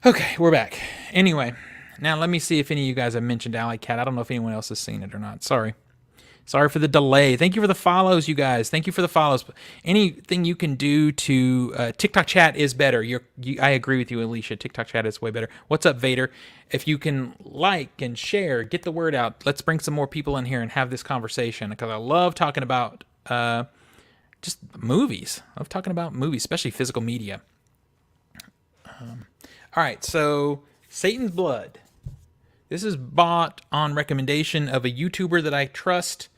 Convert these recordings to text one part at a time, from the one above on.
Okay, we're back. Anyway, now let me see if any of you guys have mentioned Alley Cat. I don't know if anyone else has seen it or not. Sorry. Sorry for the delay. Thank you for the follows, you guys. Thank you for the follows. Anything you can do to TikTok chat is better. I agree with you, Alicia. TikTok chat is way better. What's up, Vader? If you can like and share, get the word out. Let's bring some more people in here and have this conversation because I love talking about just movies. I love talking about movies, especially physical media. All right, so Satan's Blood. This is bought on recommendation of a YouTuber that I trust,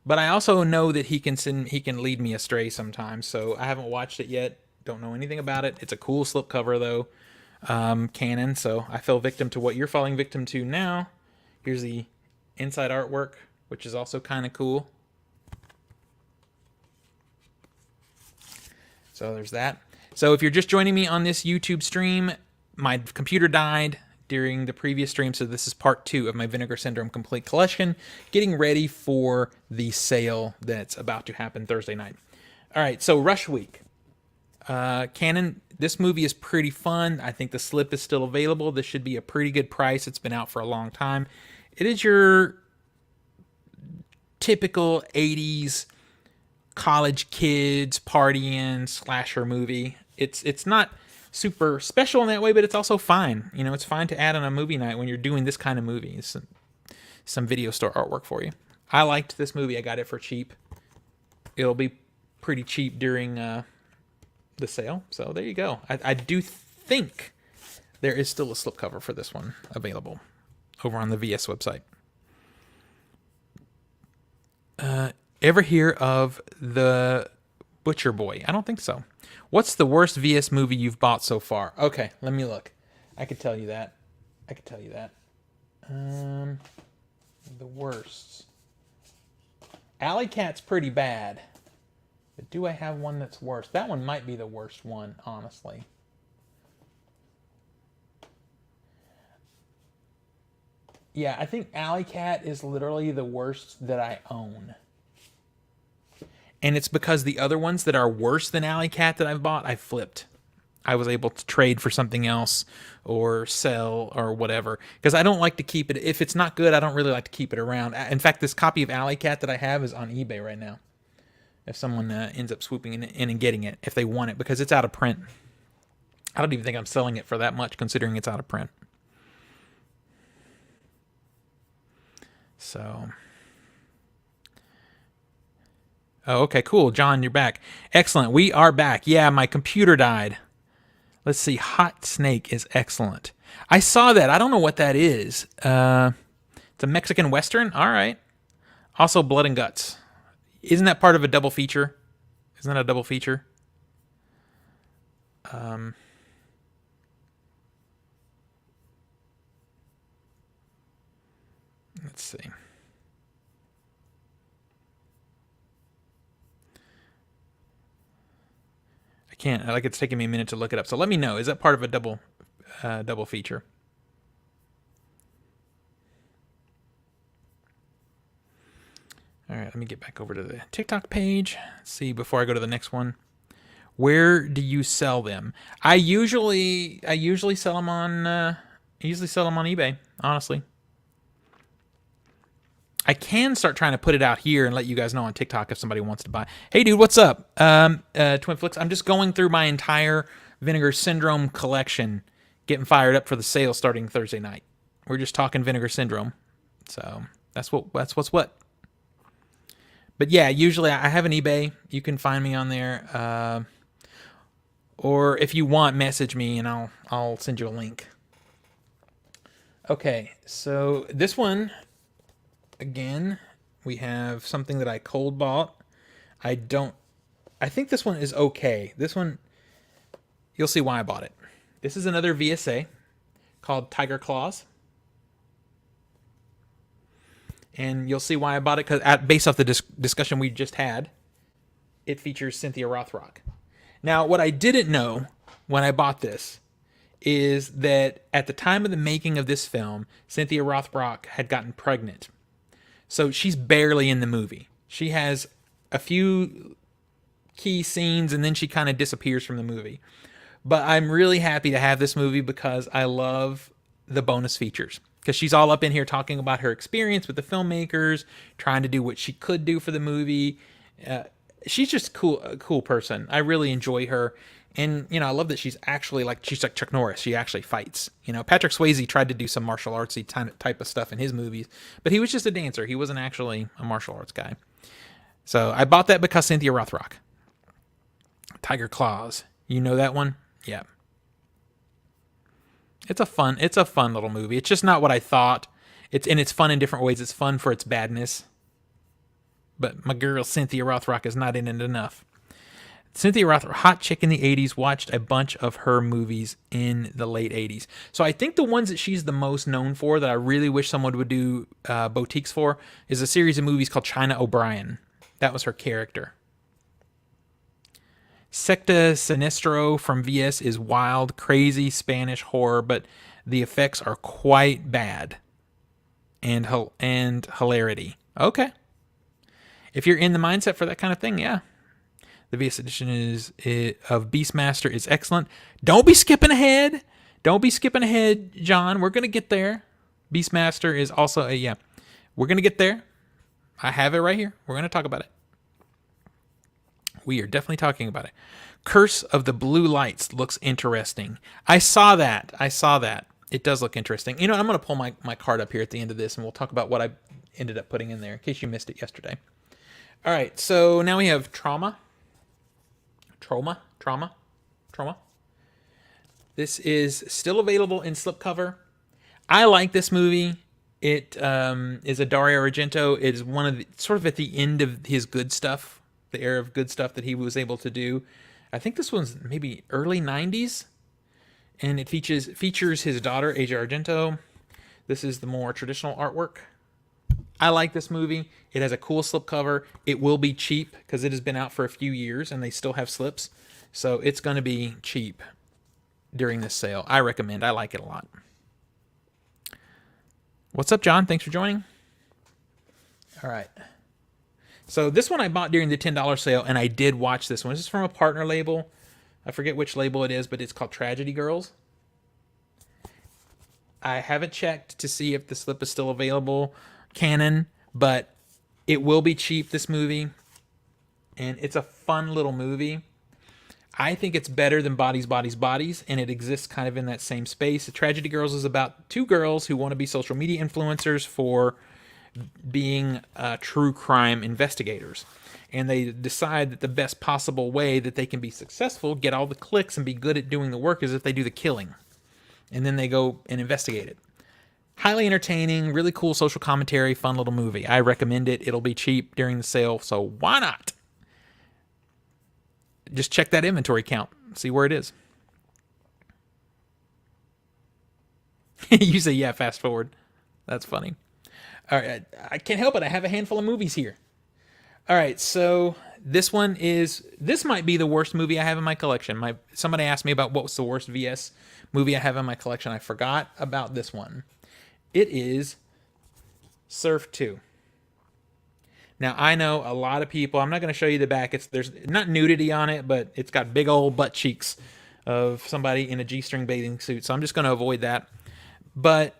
but I also know that he can lead me astray sometimes. So I haven't watched it yet. Don't know anything about it. It's a cool slipcover though, Canon. So I fell victim to what you're falling victim to now. Here's the inside artwork, which is also kind of cool. So there's that. So if you're just joining me on this YouTube stream, my computer died during the previous stream, so this is part 2 of my Vinegar Syndrome Complete Collection, getting ready for the sale that's about to happen Thursday night. All right, so Rush Week. Canon, this movie is pretty fun. I think the slip is still available. This should be a pretty good price. It's been out for a long time. It is your typical 80s college kids partying slasher movie. It's not super special in that way, but it's also fine. You know, it's fine to add on a movie night when you're doing this kind of movie. Some video store artwork for you. I liked this movie. I got it for cheap. It'll be pretty cheap during the sale. So there you go. I do think there is still a slipcover for this one available over on the VS website. Ever hear of The Butcher Boy? I don't think so. What's the worst VS movie you've bought so far? Okay, let me look. I could tell you that. The worst. Alley Cat's pretty bad. But do I have one that's worse? That one might be the worst one, honestly. Yeah, I think Alley Cat is literally the worst that I own. And it's because the other ones that are worse than Alley Cat that I've bought, I flipped. I was able to trade for something else or sell or whatever. Because I don't like to keep it. If it's not good, I don't really like to keep it around. In fact, this copy of Alley Cat that I have is on eBay right now. If someone ends up swooping in and getting it, if they want it, because it's out of print. I don't even think I'm selling it for that much considering it's out of print. So... Oh, okay, cool. John, you're back. Excellent. We are back. Yeah, my computer died. Let's see. Hot Snake is excellent. I saw that. I don't know what that is. It's a Mexican Western? All right. Also, Blood and Guts. Isn't that part of a double feature? Isn't that a double feature? Let's see. Can't, like, it's taking me a minute to look it up. So let me know. Is that part of a double feature? All right, let me get back over to the TikTok page. Let's see, before I go to the next one. Where do you sell them? I usually sell them on eBay, honestly. I can start trying to put it out here and let you guys know on TikTok if somebody wants to buy. Hey, dude, what's up? Twinflix, I'm just going through my entire Vinegar Syndrome collection, getting fired up for the sale starting Thursday night. We're just talking Vinegar Syndrome. So that's what's what. But yeah, usually I have an eBay. You can find me on there. Or if you want, message me and I'll send you a link. Okay, so this one... Again, we have something that I cold bought. I think this one is okay. This one, you'll see why I bought it. This is another VSA called Tiger Claws. And you'll see why I bought it, because based off the discussion we just had, it features Cynthia Rothrock. Now, what I didn't know when I bought this is that at the time of the making of this film, Cynthia Rothrock had gotten pregnant. So she's barely in the movie. She has a few key scenes and then she kind of disappears from the movie. But I'm really happy to have this movie because I love the bonus features. Because she's all up in here talking about her experience with the filmmakers, trying to do what she could do for the movie. She's just cool, a cool person. I really enjoy her. And, I love that she's like Chuck Norris. She actually fights. Patrick Swayze tried to do some martial artsy type of stuff in his movies, but he was just a dancer. He wasn't actually a martial arts guy. So I bought that because Cynthia Rothrock. Tiger Claws. You know that one? Yeah. It's a fun little movie. It's just not what I thought. It's fun in different ways. It's fun for its badness. But my girl Cynthia Rothrock is not in it enough. Cynthia Rothrock, hot chick in the 80s, watched a bunch of her movies in the late 80s. So I think the ones that she's the most known for, that I really wish someone would do boutiques for, is a series of movies called China O'Brien. That was her character. Secta Sinistro from VS is wild, crazy Spanish horror, but the effects are quite bad and hilarity. Okay. If you're in the mindset for that kind of thing, yeah. The VS edition of Beastmaster is excellent. Don't be skipping ahead. Don't be skipping ahead, John. We're going to get there. Beastmaster is also yeah. We're going to get there. I have it right here. We're going to talk about it. We are definitely talking about it. Curse of the Blue Lights looks interesting. I saw that. It does look interesting. I'm going to pull my card up here at the end of this, and we'll talk about what I ended up putting in there in case you missed it yesterday. All right, so now we have Trauma. This is still available in slipcover. I like this movie. It is a Dario Argento. It is one of the, sort of at the end of his good stuff, the era of good stuff that he was able to do. I think this one's maybe early 90s, and it features his daughter, Asia Argento. This is the more traditional artwork. I like this movie. It has a cool slipcover. It will be cheap because it has been out for a few years and they still have slips. So it's going to be cheap during this sale. I recommend. I like it a lot. What's up, John? Thanks for joining. All right. So this one I bought during the $10 sale, and I did watch this one. This is from a partner label. I forget which label it is, but it's called Tragedy Girls. I haven't checked to see if the slip is still available, Canon, but it will be cheap, this movie. And it's a fun little movie. I think it's better than Bodies, Bodies, Bodies, and it exists kind of in that same space. The Tragedy Girls is about two girls who want to be social media influencers for being true crime investigators. And they decide that the best possible way that they can be successful, get all the clicks, and be good at doing the work is if they do the killing. And then they go and investigate it. Highly entertaining, really cool social commentary, fun little movie. I recommend it. It'll be cheap during the sale, so why not? Just check that inventory count. See where it is. You say, yeah, fast forward. That's funny. All right, I can't help it. I have a handful of movies here. All right, so this might be the worst movie I have in my collection. Somebody asked me about what was the worst VS movie I have in my collection. I forgot about this one. It is Surf 2. Now, I know a lot of people, I'm not going to show you the back. There's not nudity on it, but it's got big old butt cheeks of somebody in a G-string bathing suit, so I'm just going to avoid that. But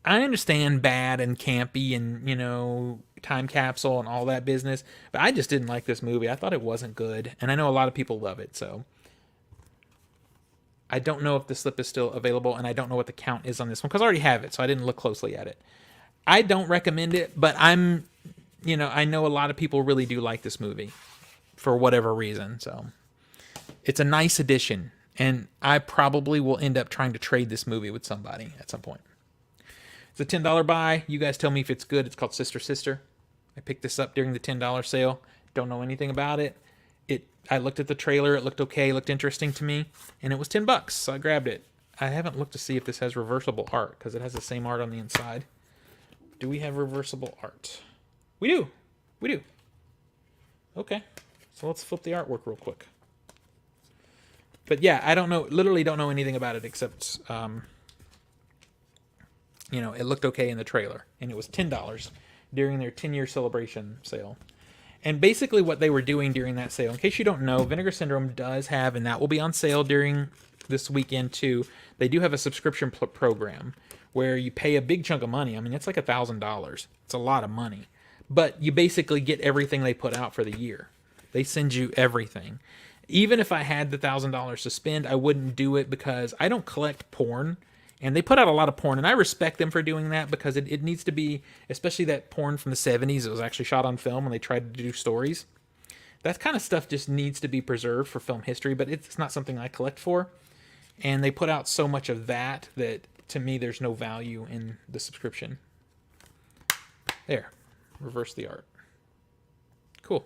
I understand bad and campy and, time capsule and all that business, but I just didn't like this movie. I thought it wasn't good, and I know a lot of people love it, so I don't know if the slip is still available, and I don't know what the count is on this one, because I already have it, so I didn't look closely at it. I don't recommend it, but I know a lot of people really do like this movie for whatever reason, so it's a nice addition, and I probably will end up trying to trade this movie with somebody at some point. It's a $10 buy. You guys tell me if it's good. It's called Sister Sister. I picked this up during the $10 sale. Don't know anything about it. I looked at the trailer. It looked okay. It looked interesting to me. And it was $10, so I grabbed it. I haven't looked to see if this has reversible art, because it has the same art on the inside. Do we have reversible art? We do. We do. Okay. So let's flip the artwork real quick. But yeah, I don't know. Literally don't know anything about it except, it looked okay in the trailer. And it was $10 during their 10-year celebration sale. And basically what they were doing during that sale, in case you don't know, Vinegar Syndrome does have, and that will be on sale during this weekend too, they do have a subscription program where you pay a big chunk of money. I mean, it's like $1,000. It's a lot of money. But you basically get everything they put out for the year. They send you everything. Even if I had the $1,000 to spend, I wouldn't do it because I don't collect porn. And they put out a lot of porn, and I respect them for doing that because it needs to be, especially that porn from the 70s. It was actually shot on film when they tried to do stories. That kind of stuff just needs to be preserved for film history, but it's not something I collect for. And they put out so much of that to me, there's no value in the subscription. There. Reverse the art. Cool.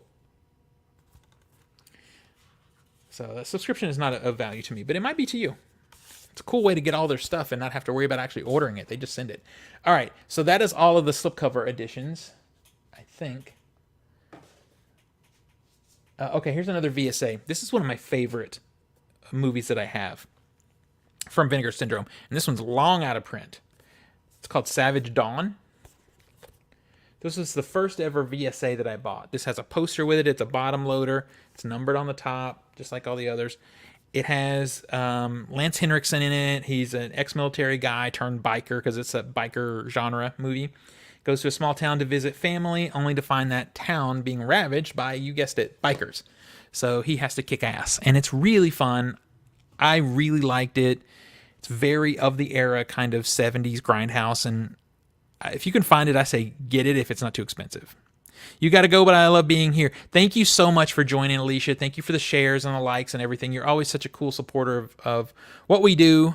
So that subscription is not of value to me, but it might be to you. It's a cool way to get all their stuff and not have to worry about actually ordering it. They just send it. All right, so that is all of the slipcover editions, I think. Okay, here's another VSA. This is one of my favorite movies that I have from Vinegar Syndrome, and this one's long out of print. It's called Savage Dawn. This is the first ever VSA that I bought. This has a poster with it. It's a bottom loader. It's numbered on the top, just like all the others. It has Lance Henriksen in it. He's an ex-military guy turned biker because it's a biker genre movie. Goes to a small town to visit family, only to find that town being ravaged by, you guessed it, bikers. So he has to kick ass. And it's really fun. I really liked it. It's very of the era kind of 70s grindhouse. And if you can find it, I say get it if it's not too expensive. You got to go, but I love being here. Thank you so much for joining, Alicia. Thank you for the shares and the likes and everything. You're always such a cool supporter of what we do.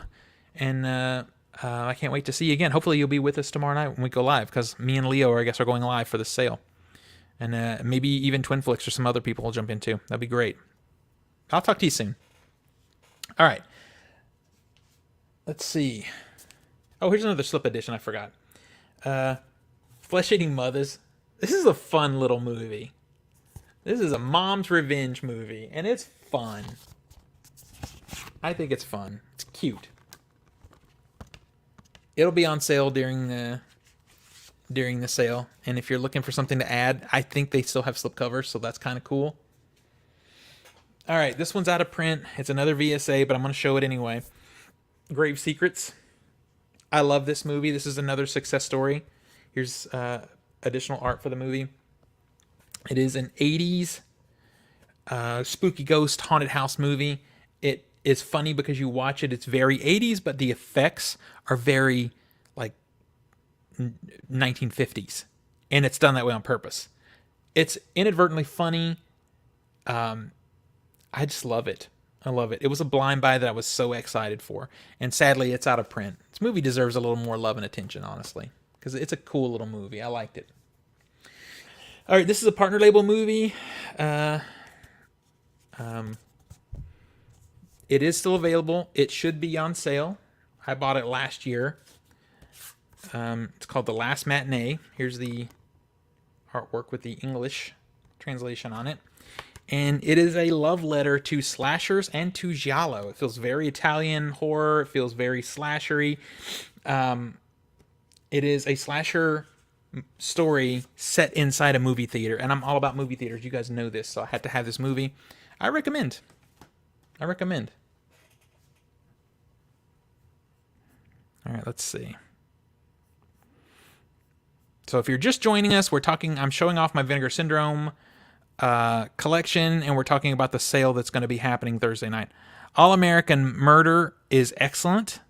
And I can't wait to see you again. Hopefully you'll be with us tomorrow night when we go live, because me and Leo, I guess, are going live for the sale. And maybe even Twinflix or some other people will jump in too. That'd be great. I'll talk to you soon. All right. Let's see. Oh, here's another slip edition I forgot. Flesh Eating Mothers. This is a fun little movie. This is a mom's revenge movie, and it's fun. I think it's fun. It's cute. It'll be on sale during the sale, and if you're looking for something to add, I think they still have slipcovers, so that's kind of cool. All right, this one's out of print. It's another VSA, but I'm going to show it anyway. Grave Secrets. I love this movie. This is another success story. Here's additional art for the movie. It is an 80s spooky ghost haunted house movie. It is funny because you watch it. It's very 80s, but the effects are very like 1950s, and it's done that way on purpose. It's inadvertently funny. I just love it. I love it. It was a blind buy that I was so excited for, and sadly, it's out of print. This movie deserves a little more love and attention, honestly, because it's a cool little movie. I liked it. All right, this is a partner label movie. It is still available. It should be on sale. I bought it last year. It's called The Last Matinee. Here's the artwork with the English translation on it. And it is a love letter to slashers and to giallo. It feels very Italian horror. It feels very slashery. It is a slasher story set inside a movie theater, and I'm all about movie theaters. You guys know this, so I had to have this movie. I recommend. All right, let's see. So if you're just joining us, I'm showing off my Vinegar Syndrome collection, and we're talking about the sale that's going to be happening Thursday night. All American Murder is excellent.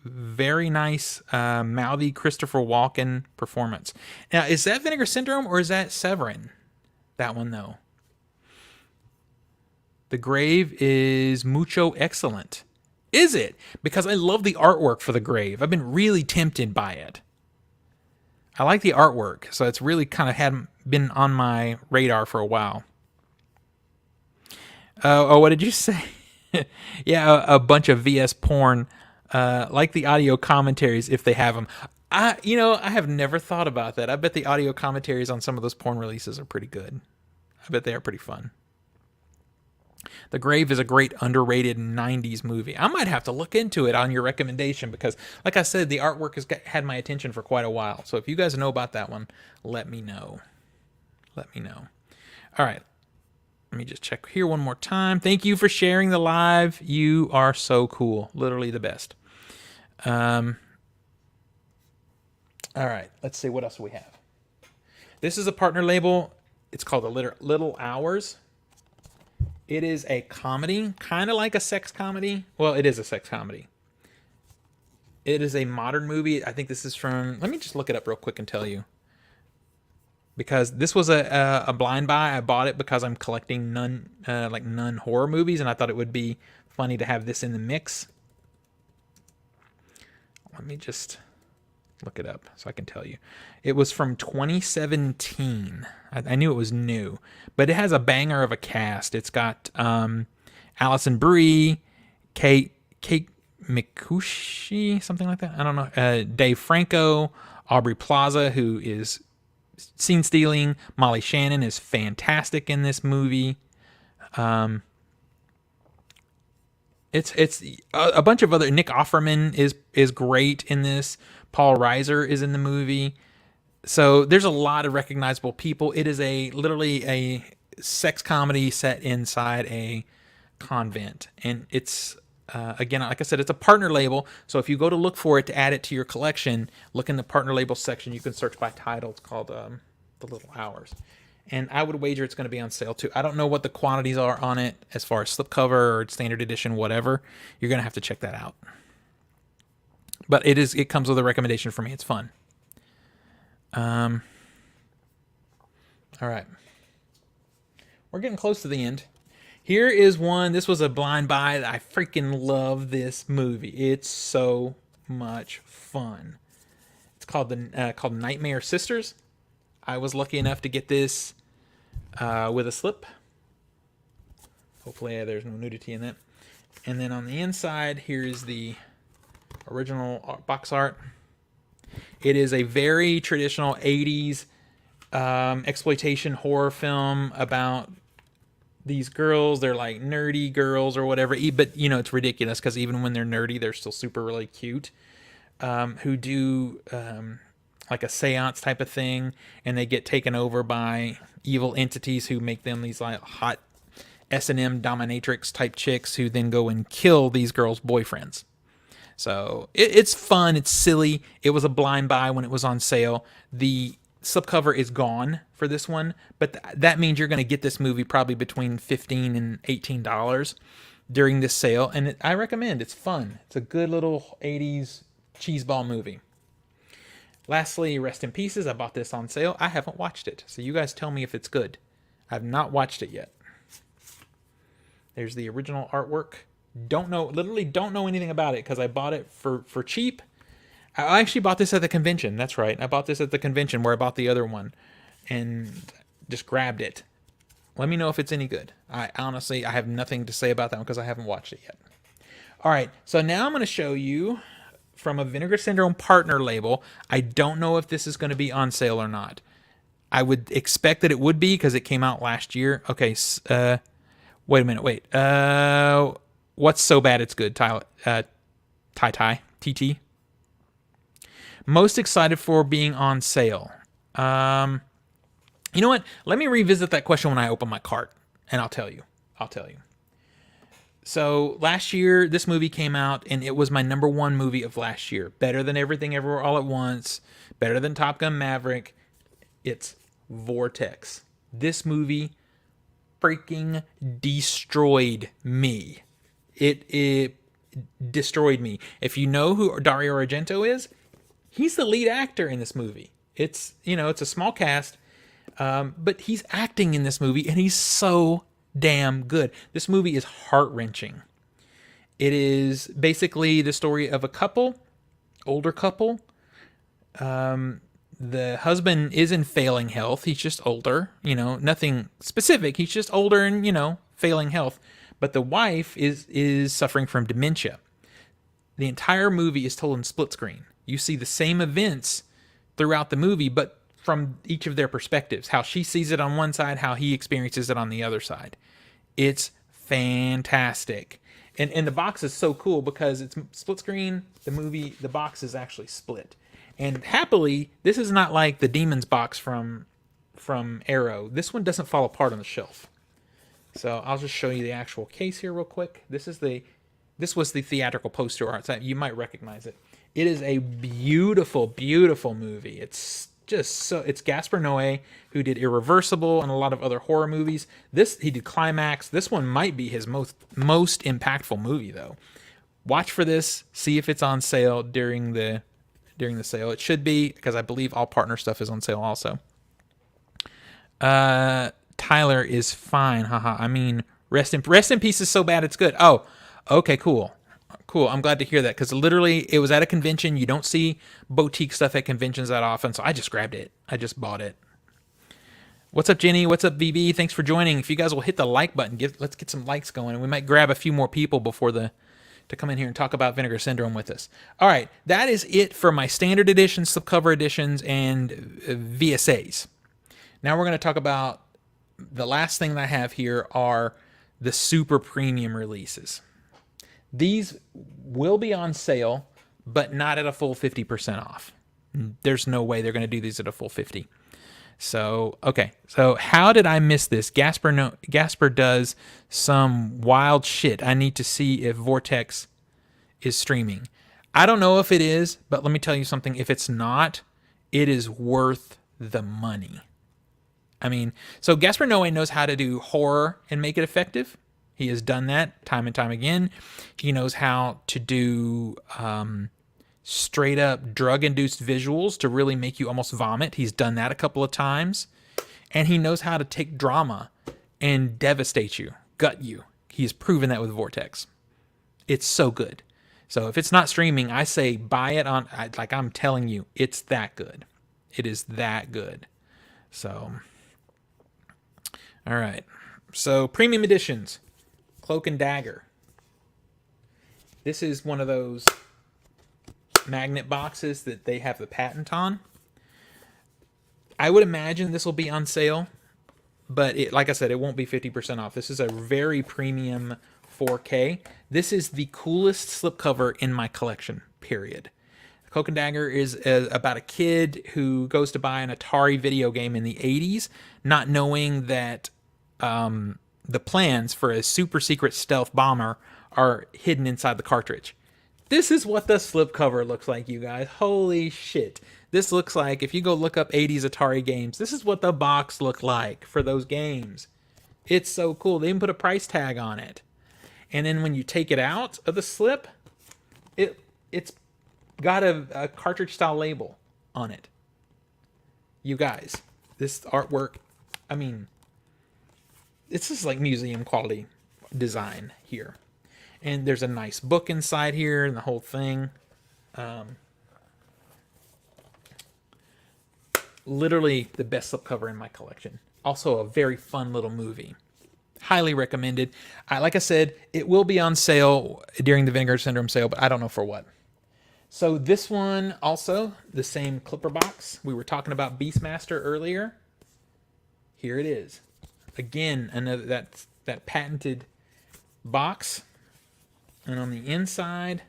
Very nice, mouthy Christopher Walken performance. Now, is that Vinegar Syndrome or is that Severin? That one, though. The Grave is mucho excellent. Is it? Because I love the artwork for The Grave. I've been really tempted by it. I like the artwork, so it's really kind of been on my radar for a while. Oh, what did you say? Yeah, a bunch of VS porn. Like the audio commentaries, if they have them. I have never thought about that. I bet the audio commentaries on some of those porn releases are pretty good. I bet they are pretty fun. The Grave is a great underrated 90s movie. I might have to look into it on your recommendation because, like I said, the artwork has had my attention for quite a while. So if you guys know about that one, let me know. All right. Let me just check here one more time. Thank you for sharing the live. You are so cool. Literally the best. All right. Let's see what else we have. This is a partner label. It's called The Little Hours. It is a comedy, kind of like a sex comedy. Well, it is a sex comedy. It is a modern movie. I think this is from... Let me just look it up real quick and tell you. Because this was a blind buy. I bought it because I'm collecting nun horror movies, and I thought it would be funny to have this in the mix. Let me just look it up so I can tell you. It was from 2017. I knew it was new, but it has a banger of a cast. It's got Alison Brie, Kate Mikushi, something like that. I don't know. Dave Franco, Aubrey Plaza, who is scene stealing. Molly Shannon is fantastic in this movie. It's a bunch of other. Nick Offerman is great in this. Paul Reiser is in the movie. So there's a lot of recognizable people. It is literally a sex comedy set inside a convent, and it's again, like I said, it's a partner label. So if you go to look for it to add it to your collection, look in the partner label section. You can search by title. It's called The Little Hours. And I would wager it's going to be on sale too. I don't know what the quantities are on it as far as slipcover or standard edition, whatever. You're going to have to check that out. But it comes with a recommendation for me. It's fun. All right. We're getting close to the end. Here is one. This was a blind buy. I freaking love this movie. It's so much fun. It's called called Nightmare Sisters. I was lucky enough to get this with a slip. Hopefully there's no nudity in that. And then on the inside, here's the original box art. It is a very traditional 80s exploitation horror film about these girls. They're like nerdy girls or whatever. But, you know, it's ridiculous because even when they're nerdy, they're still super really cute. Who do... like a seance type of thing, and they get taken over by evil entities who make them these like hot S&M dominatrix type chicks who then go and kill these girls' boyfriends. So it's fun. It's silly. It was a blind buy when it was on sale. The slipcover is gone for this one, but that means you're going to get this movie probably between $15 and $18 during this sale, and I recommend. It's fun. It's a good little 80s cheeseball movie. Lastly, Rest in Pieces. I bought this on sale. I haven't watched it, so you guys tell me if it's good. I've not watched it yet. There's the original artwork. Literally don't know anything about it because I bought it for cheap. I actually bought this at the convention. That's right. I bought this at the convention where I bought the other one and just grabbed it. Let me know if it's any good. I have nothing to say about that one because I haven't watched it yet. All right, so now I'm going to show you from a Vinegar Syndrome partner label. I don't know if this is going to be on sale or not. I would expect that it would be because it came out last year. Okay, wait a minute. Wait. What's so bad it's good? TT. Most excited for being on sale. You know what? Let me revisit that question when I open my cart, and I'll tell you. So last year, this movie came out, and it was my number one movie of last year. Better than Everything Everywhere All at Once. Better than Top Gun Maverick. It's Vortex. This movie freaking destroyed me. It destroyed me. If you know who Dario Argento is, he's the lead actor in this movie. It's a small cast, but he's acting in this movie, and he's so damn good. This movie is heart-wrenching. It is basically the story of a couple, older couple. The husband is in failing health. He's just older, nothing specific. He's just older and, failing health. But the wife is suffering from dementia. The entire movie is told in split screen. You see the same events throughout the movie, but from each of their perspectives. How she sees it on one side, how he experiences it on the other side. It's fantastic. And the box is so cool because it's split screen. The box is actually split. And happily, this is not like the Demons box from from Arrow. This one doesn't fall apart on the shelf. So I'll just show you the actual case here real quick. This was the theatrical poster art. So you might recognize it. It is a beautiful, beautiful movie. It's Gaspar Noé, who did Irreversible and a lot of other horror movies. He did Climax. This one might be his most impactful movie, though. Watch for this. See if it's on sale during the sale. It should be, because I believe all partner stuff is on sale also. Tyler is fine. Haha. I mean, rest in peace is so bad it's good. Oh, okay, cool. Cool. I'm glad to hear that, because literally it was at a convention. You don't see boutique stuff at conventions that often, so I just grabbed it. I just bought it. What's up, Jenny? What's up, VB? Thanks for joining. If you guys will hit the like button, let's get some likes going, and we might grab a few more people to come in here and talk about Vinegar Syndrome with us. All right, that is it for my standard editions, slipcover editions, and VSAs. Now we're going to talk about the last thing that I have here are the super premium releases. These will be on sale, but not at a full 50% off. There's no way they're going to do these at a full 50. So, okay. So how did I miss this? Gaspar does some wild shit. I need to see if Vortex is streaming. I don't know if it is, but let me tell you something. If it's not, it is worth the money. I mean, so Gaspar Noé knows how to do horror and make it effective. He has done that time and time again. He knows how to do straight up drug-induced visuals to really make you almost vomit. He's done that a couple of times. And he knows how to take drama and devastate you, gut you. He's proven that with Vortex. It's so good. So if it's not streaming, I say buy it on, like I'm telling you, it's that good. It is that good. So, all right. So premium editions, Cloak and Dagger. This is one of those magnet boxes that they have the patent on. I would imagine this will be on sale, but like I said, it won't be 50% off. This is a very premium 4K. This is the coolest slipcover in my collection, period. Cloak and Dagger is about a kid who goes to buy an Atari video game in the 80s, not knowing that the plans for a super secret stealth bomber are hidden inside the cartridge. This is what the slipcover looks like, you guys. Holy shit. This looks like, if you go look up 80s Atari games, this is what the box looked like for those games. It's so cool. They even put a price tag on it. And then when you take it out of the slip, it's got a cartridge-style label on it. You guys, this artwork, I mean, it's just like museum quality design here. And there's a nice book inside here and the whole thing. Literally the best slipcover in my collection. Also a very fun little movie. Highly recommended. Like I said, it will be on sale during the Vinegar Syndrome sale, but I don't know for what. So this one also, the same clipper box. We were talking about Beastmaster earlier. Here it is. Again, another that patented box. And on the inside,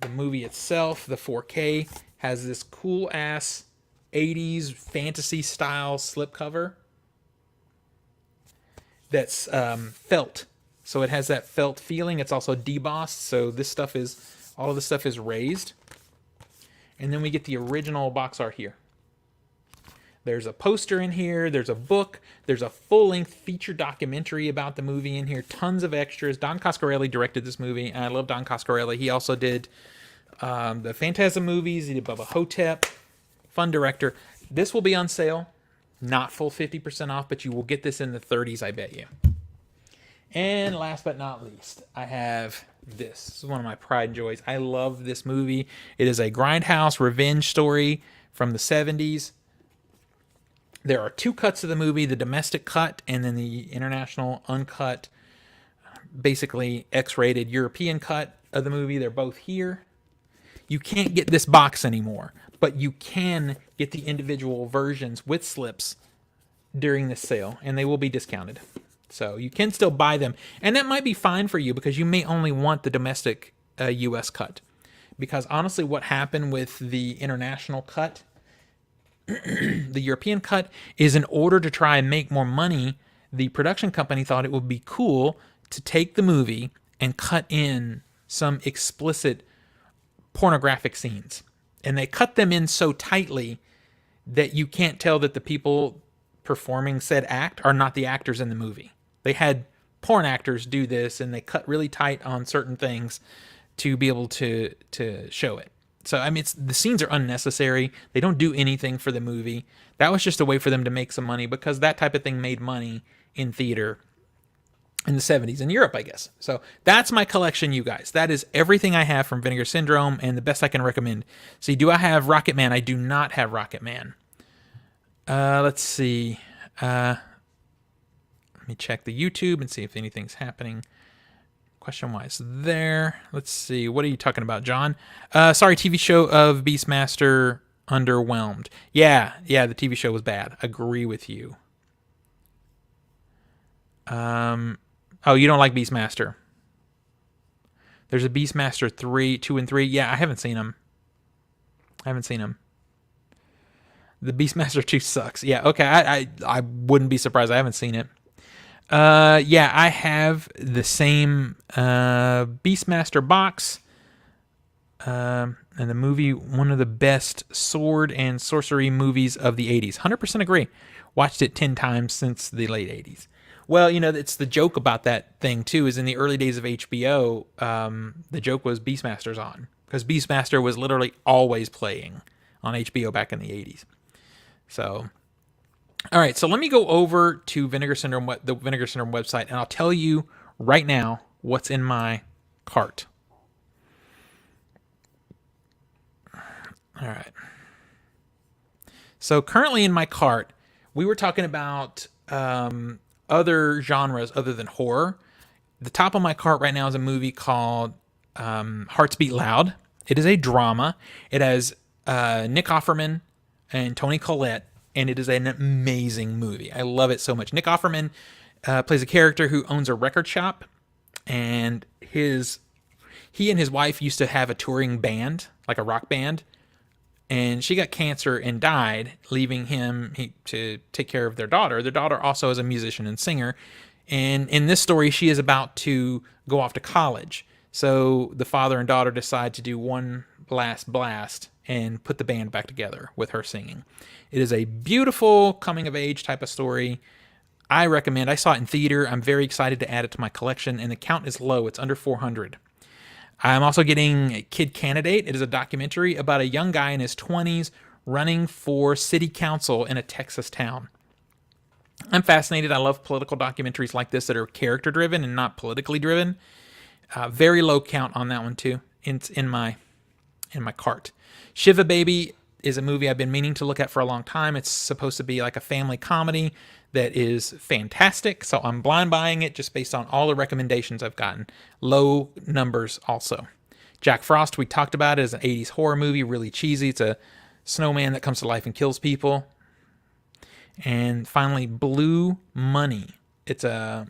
the movie itself, the 4K, has this cool-ass 80s fantasy-style slipcover that's felt. So it has that felt feeling. It's also debossed, so all of this stuff is raised. And then we get the original box art here. There's a poster in here. There's a book. There's a full-length feature documentary about the movie in here. Tons of extras. Don Coscarelli directed this movie, and I love Don Coscarelli. He also did the Phantasm movies. He did Bubba Hotep. Fun director. This will be on sale. Not full 50% off, but you will get this in the 30s, I bet you. And last but not least, I have this. This is one of my pride and joys. I love this movie. It is a grindhouse revenge story from the 70s. There are two cuts of the movie, the domestic cut and then the international uncut, basically X-rated European cut of the movie. They're both here. You can't get this box anymore, but you can get the individual versions with slips during this sale, and they will be discounted. So you can still buy them, and that might be fine for you because you may only want the domestic US cut. Because honestly, what happened with the international cut, The European cut is in order to try and make more money. The production company thought it would be cool to take the movie and cut in some explicit pornographic scenes. And they cut them in so tightly that you can't tell that the people performing said act are not the actors in the movie. They had porn actors do this, and they cut really tight on certain things to be able to show it. So, I mean, the scenes are unnecessary. They don't do anything for the movie. That was just a way for them to make some money, because that type of thing made money in theater in the 70s in Europe, I guess. So that's my collection, you guys. That is everything I have from Vinegar Syndrome, and the best I can recommend. See, do I have Rocket Man? I do not have Rocket Man. Let's see. Let me check the YouTube and see if anything's happening question-wise there. Let's see. What are you talking about, John? Sorry, TV show of Beastmaster underwhelmed. Yeah, the TV show was bad. Agree with you. Oh, you don't like Beastmaster. There's a Beastmaster 2 and 3. Yeah, I haven't seen them. The Beastmaster 2 sucks. Yeah, okay, I wouldn't be surprised. I haven't seen it. Yeah, I have the same Beastmaster box. And the movie, one of the best sword and sorcery movies of the 80s. 100% agree. Watched it 10 times since the late 80s. Well, it's the joke about that thing, too, is in the early days of HBO, the joke was Beastmaster's on. Because Beastmaster was literally always playing on HBO back in the 80s. So, all right, so let me go over to Vinegar Syndrome, the Vinegar Syndrome website, and I'll tell you right now what's in my cart. All right. So currently in my cart, we were talking about other genres other than horror. The top of my cart right now is a movie called Hearts Beat Loud. It is a drama. It has Nick Offerman and Toni Collette, and it is an amazing movie. I love it so much. Nick Offerman plays a character who owns a record shop, and he and his wife used to have a touring band, like a rock band, and she got cancer and died, leaving him to take care of their daughter. Their daughter also is a musician and singer, and in this story, she is about to go off to college. So the father and daughter decide to do one last blast and put the band back together with her singing. It is a beautiful coming-of-age type of story. I recommend. I saw it in theater. I'm very excited to add it to my collection, and the count is low. It's under 400. I'm also getting Kid Candidate. It is a documentary about a young guy in his 20s running for city council in a Texas town. I'm fascinated. I love political documentaries like this that are character-driven and not politically driven. Very low count on that one, too, in my cart. Shiva Baby is a movie I've been meaning to look at for a long time. It's supposed to be like a family comedy that is fantastic, so I'm blind buying it just based on all the recommendations I've gotten. Low numbers also. Jack Frost, we talked about it as an 80s horror movie, really cheesy. It's a snowman that comes to life and kills people. And finally, Blue Money. It's a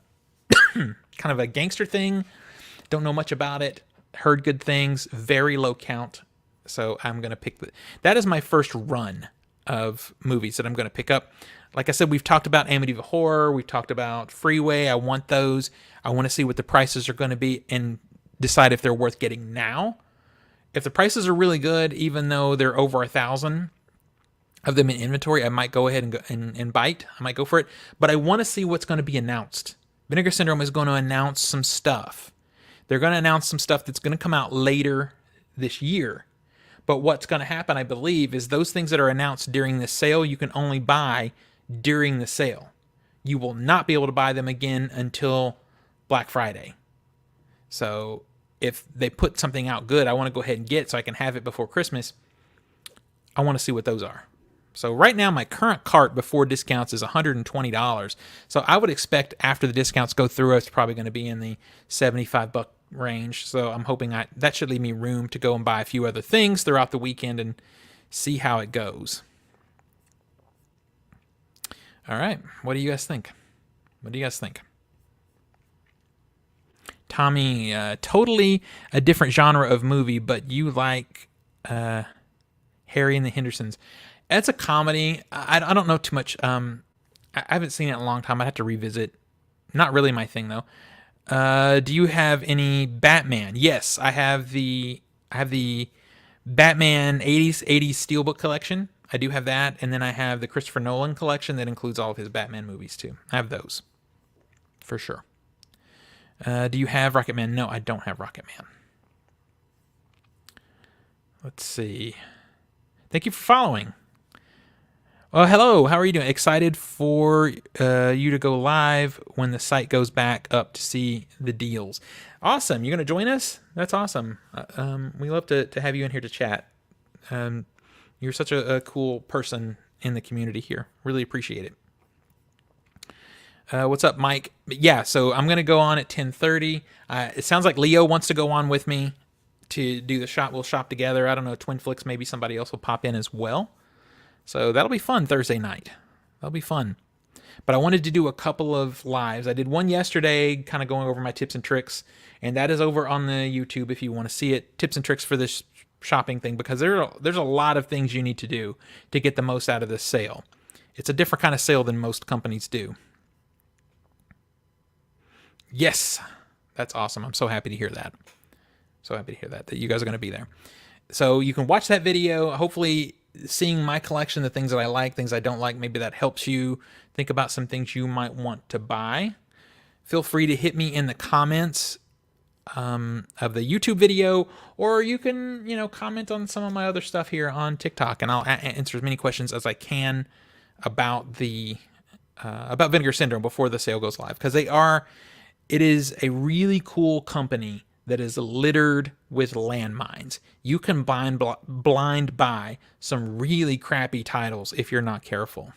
kind of a gangster thing. Don't know much about it. Heard good things. Very low count. So I'm going to pick that is my first run of movies that I'm going to pick up. Like I said, we've talked about Amityville Horror. We've talked about Freeway. I want those. I want to see what the prices are going to be and decide if they're worth getting now. If the prices are really good, even though they're over 1,000 of them in inventory, I might go ahead and go and bite. I might go for it. But I want to see what's going to be announced. Vinegar Syndrome is going to announce some stuff. They're going to announce some stuff that's going to come out later this year. But what's going to happen, I believe, is those things that are announced during the sale, you can only buy during the sale. You will not be able to buy them again until Black Friday. So if they put something out good, I want to go ahead and get it so I can have it before Christmas. I want to see what those are. So right now, my current cart before discounts is $120. So I would expect after the discounts go through, it's probably going to be in the $75 range. So I'm hoping that should leave me room to go and buy a few other things throughout the weekend and see how it goes. All right. What do you guys think? Tommy, totally a different genre of movie, but you like Harry and the Hendersons. It's a comedy. I don't know too much. I haven't seen it in a long time. I'd have to revisit. Not really my thing though. Do you have any Batman? Yes, I have the Batman 80s Steelbook collection. I do have that, and then I have the Christopher Nolan collection that includes all of his Batman movies too. I have those for sure. Do you have Rocket Man? No, I don't have Rocket Man. Let's see. Thank you for following. Oh, hello. How are you doing? Excited for you to go live when the site goes back up to see the deals. Awesome. You're going to join us? That's awesome. We love to have you in here to chat. You're such a cool person in the community here. Really appreciate it. What's up, Mike? Yeah, so I'm going to go on at 10:30. It sounds like Leo wants to go on with me to do the shop. We'll shop together. I don't know, Twin Flicks, maybe somebody else will pop in as well. So that'll be fun Thursday night. That'll be fun. But I wanted to do a couple of lives. I did one yesterday, kind of going over my tips and tricks, and that is over on the YouTube if you want to see it. Tips and tricks for this shopping thing, because there's a lot of things you need to do to get the most out of this sale. It's a different kind of sale than most companies do. Yes, that's awesome. I'm so happy to hear that. So happy to hear that you guys are going to be there. So you can watch that video. Hopefully seeing my collection, the things that I like, things I don't like, maybe that helps you think about some things you might want to buy. Feel free to hit me in the comments of the YouTube video, or you can, comment on some of my other stuff here on TikTok, and I'll answer as many questions as I can about about Vinegar Syndrome before the sale goes live, because it is a really cool company that is littered with landmines. You can blind buy some really crappy titles if you're not careful.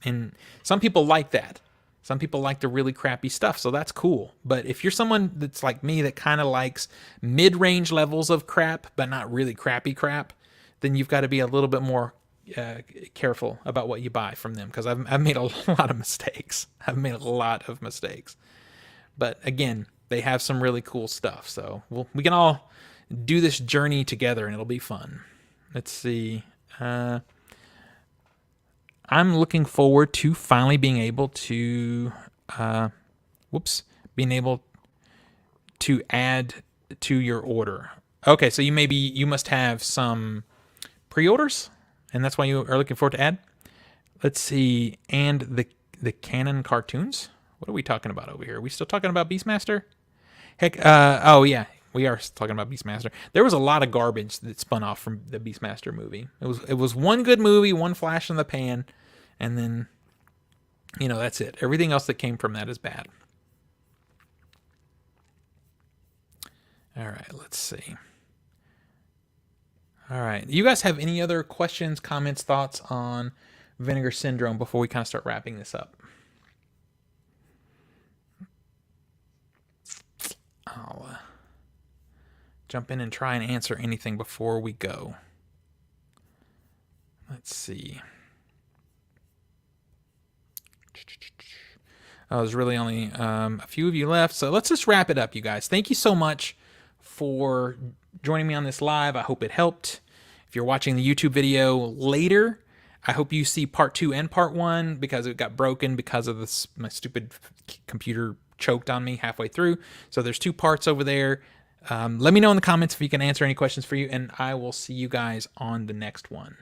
And some people like that. Some people like the really crappy stuff, so that's cool. But if you're someone that's like me that kind of likes mid-range levels of crap, but not really crappy crap, then you've got to be a little bit more careful about what you buy from them, because I've made a lot of mistakes. But again, they have some really cool stuff, so we can all do this journey together, and it'll be fun. Let's see. I'm looking forward to finally being able to, being able to add to your order. Okay, so you must have some pre-orders, and that's why you are looking forward to add. Let's see, and the Canon cartoons. What are we talking about over here? Are we still talking about Beastmaster? Heck, oh yeah, we are talking about Beastmaster. There was a lot of garbage that spun off from the Beastmaster movie. It was one good movie, one flash in the pan, and then, that's it. Everything else that came from that is bad. All right, let's see. All right, you guys have any other questions, comments, thoughts on Vinegar Syndrome before we kind of start wrapping this up? I'll jump in and try and answer anything before we go. Let's see. Oh, there's really only a few of you left, so let's just wrap it up, you guys. Thank you so much for joining me on this live. I hope it helped. If you're watching the YouTube video later, I hope you see part 2 and part 1, because it got broken because of my stupid computer choked on me halfway through. So there's 2 parts over there. Let me know in the comments if you can answer any questions for you, and I will see you guys on the next one.